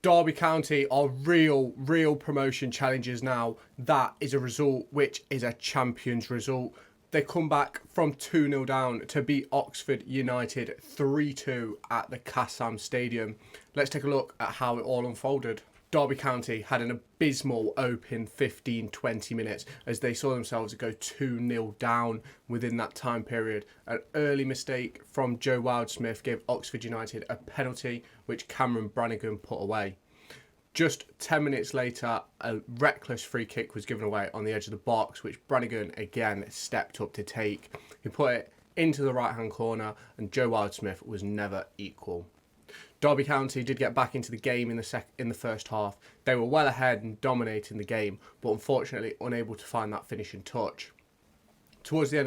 Derby County are real promotion challenges now. That is a result which is a champion's result. They come back from 2-0 down to beat Oxford United 3-2 at the Cashin Stadium. Let's take a look at how it all unfolded. Derby County had an abysmal open 15-20 minutes as they saw themselves go 2-0 down within that time period. An early mistake from Joe Wildsmith gave Oxford United a penalty which Cameron Brannigan put away. Just 10 minutes later, a reckless free kick was given away on the edge of the box, which Brannigan again stepped up to take. He put it into the right-hand corner, and Joe Wildsmith was never equal. Derby County did get back into the game in the first half. They were well ahead and dominating the game, but unfortunately unable to find that finishing touch. Towards the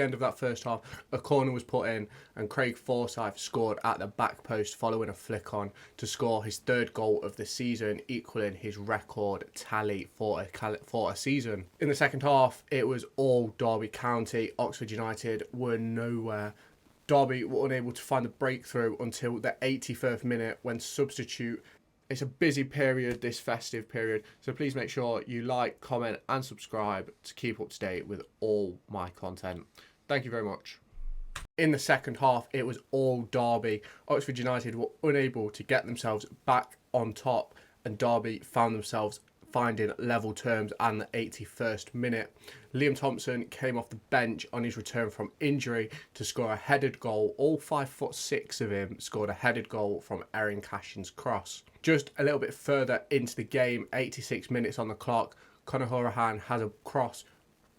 end of that first half, a corner was put in and Craig Forsyth scored at the back post following a flick on to score his third goal of the season, equaling his record tally for a season. In the second half, it was all Derby County. Oxford United were nowhere. Derby were unable to find the breakthrough until the 81st minute when substitute. It's a busy period, this festive period, so please make sure you like, comment and subscribe to keep up to date with all my content. Thank you very much. In the second half, it was all Derby. Oxford United were unable to get themselves back on top and Derby found themselves finding level terms and the 81st minute. Liam Thompson came off the bench on his return from injury to score a headed goal. All 5'6" of him scored a headed goal from Cashin's cross. Just a little bit further into the game, 86 minutes on the clock, Conor Hourihane has a cross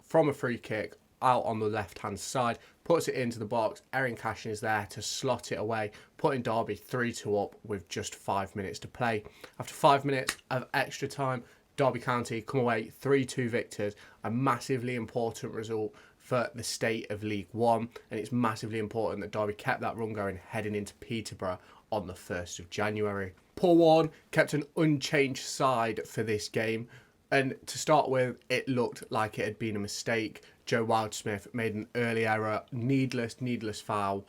from a free kick out on the left-hand side, puts it into the box. Cashin is there to slot it away, putting Derby 3-2 up with just 5 minutes to play. After 5 minutes of extra time, Derby County come away 3-2 victors, a massively important result for the state of League One, and it's massively important that Derby kept that run going heading into Peterborough on the 1st of January. Paul Warne kept an unchanged side for this game, and to start with, it looked like it had been a mistake. Joe Wildsmith made an early error, needless foul,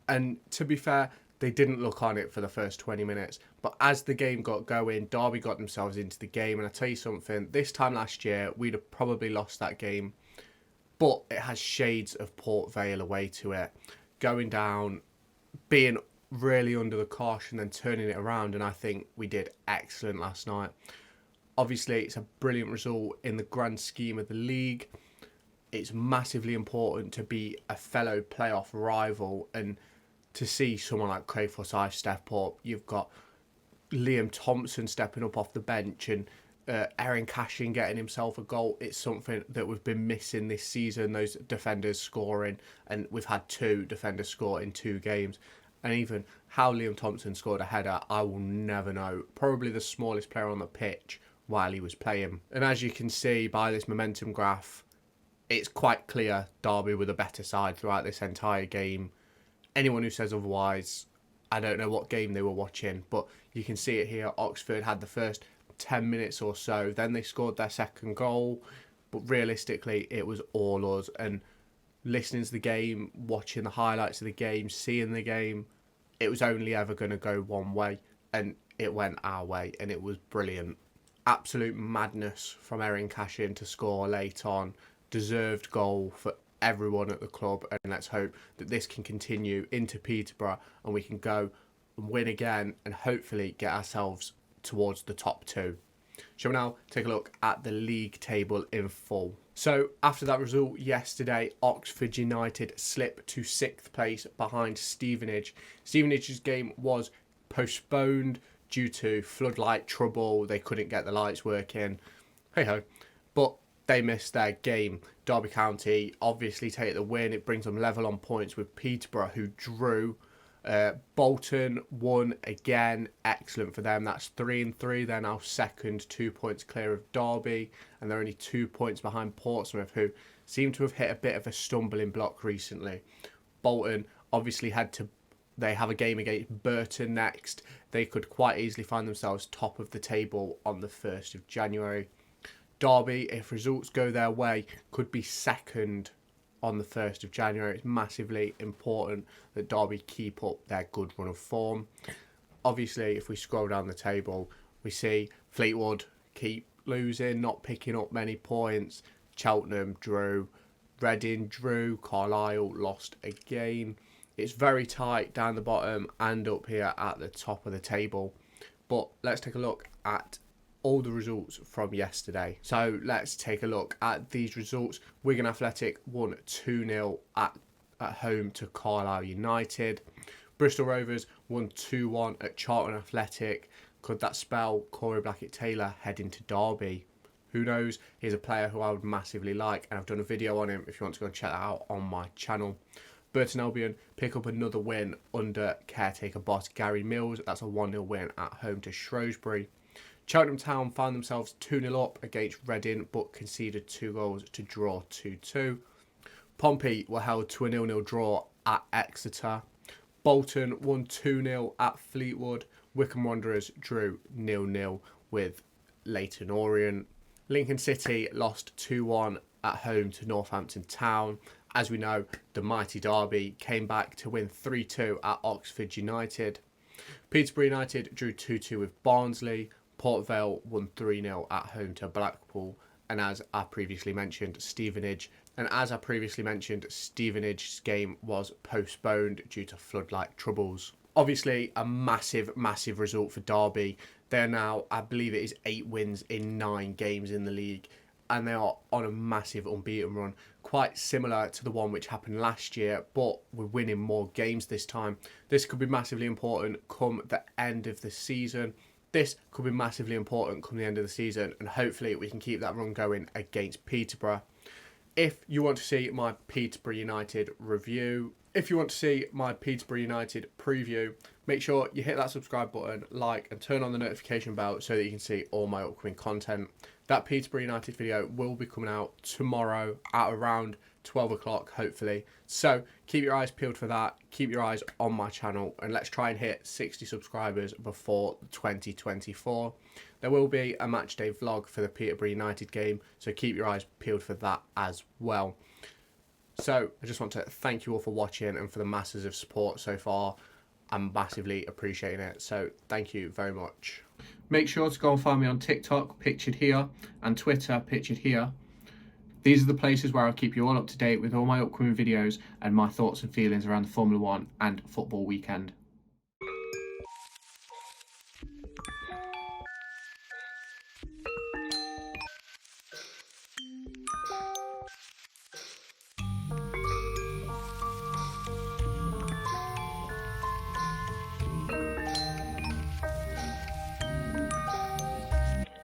and to be fair, they didn't look on it for the first 20 minutes. But as the game got going, Derby got themselves into the game. And I tell you something, this time last year, we'd have probably lost that game. But it has shades of Port Vale away to it. Going down, being really under the cosh and then turning it around. And I think we did excellent last night. Obviously, it's a brilliant result in the grand scheme of the league. It's massively important to be a fellow playoff rival and to see someone like Craig Forsyth step up. You've got Liam Thompson stepping up off the bench and Cashin getting himself a goal. It's something that we've been missing this season, those defenders scoring, and we've had 2 defenders score in 2 games. And even how Liam Thompson scored a header, I will never know. Probably the smallest player on the pitch while he was playing. And as you can see by this momentum graph, it's quite clear Derby were the better side throughout this entire game. Anyone who says otherwise, I don't know what game they were watching, but you can see it here. Oxford had the first 10 minutes or so, then they scored their second goal, but realistically it was all us. And listening to the game, watching the highlights of the game, seeing the game, it was only ever going to go one way, and it went our way, and it was brilliant. Absolute madness from Cashin to score late on. Deserved goal for everyone at the club, and let's hope that this can continue into Peterborough and we can go and win again and hopefully get ourselves towards the top 2. Shall we now take a look at the league table in full? So after that result yesterday, Oxford United slipped to 6th place behind Stevenage. Stevenage's game was postponed due to floodlight trouble. They couldn't get the lights working. Hey ho. But they missed their game. Derby County obviously take the win. It brings them level on points with Peterborough, who drew. Bolton won again. Excellent for them. That's 3-3. They're now second, 2 points clear of Derby, and they're only 2 points behind Portsmouth, who seem to have hit a bit of a stumbling block recently. Bolton obviously they have a game against Burton next. They could quite easily find themselves top of the table on the 1st of January. Derby, if results go their way, could be second on the 1st of January. It's massively important that Derby keep up their good run of form. Obviously, if we scroll down the table, we see Fleetwood keep losing, not picking up many points. Cheltenham drew, Reading drew, Carlisle lost again. It's very tight down the bottom and up here at the top of the table. But let's take a look at all the results from yesterday. So let's take a look at these results. Wigan Athletic won 2-0 at home to Carlisle United. Bristol Rovers won 2-1 at Charlton Athletic. Could that spell Corey Blackett-Taylor heading to Derby? Who knows? He's a player who I would massively like, and I've done a video on him if you want to go and check that out on my channel. Burton Albion pick up another win under caretaker boss Gary Mills. That's a 1-0 win at home to Shrewsbury. Cheltenham Town found themselves 2-0 up against Reading, but conceded 2 goals to draw 2-2. Pompey were held to a 0-0 draw at Exeter. Bolton won 2-0 at Fleetwood. Wycombe Wanderers drew 0-0 with Leyton Orient. Lincoln City lost 2-1 at home to Northampton Town. As we know, the mighty Derby came back to win 3-2 at Oxford United. Peterborough United drew 2-2 with Barnsley. Port Vale won 3-0 at home to Blackpool. And as I previously mentioned, Stevenage's game was postponed due to floodlight troubles. Obviously, a massive result for Derby. They're now, I believe it is 8 wins in 9 games in the league. And they are on a massive unbeaten run, quite similar to the one which happened last year, but we're winning more games this time. This could be massively important come the end of the season. And hopefully we can keep that run going against Peterborough. If you want to see my Peterborough United review, if you want to see my Peterborough United preview, make sure you hit that subscribe button, like, and turn on the notification bell so that you can see all my upcoming content. That Peterborough United video will be coming out tomorrow at around 12 o'clock, hopefully. So keep your eyes peeled for that. Keep your eyes on my channel, and let's try and hit 60 subscribers before 2024. There will be a match day vlog for the Peterborough United game, so keep your eyes peeled for that as well. So I just want to thank you all for watching and for the masses of support so far. I'm massively appreciating it, so thank you very much. Make sure to go and find me on TikTok, pictured here, and Twitter, pictured here. These are the places where I'll keep you all up to date with all my upcoming videos and my thoughts and feelings around the Formula 1 and football weekend.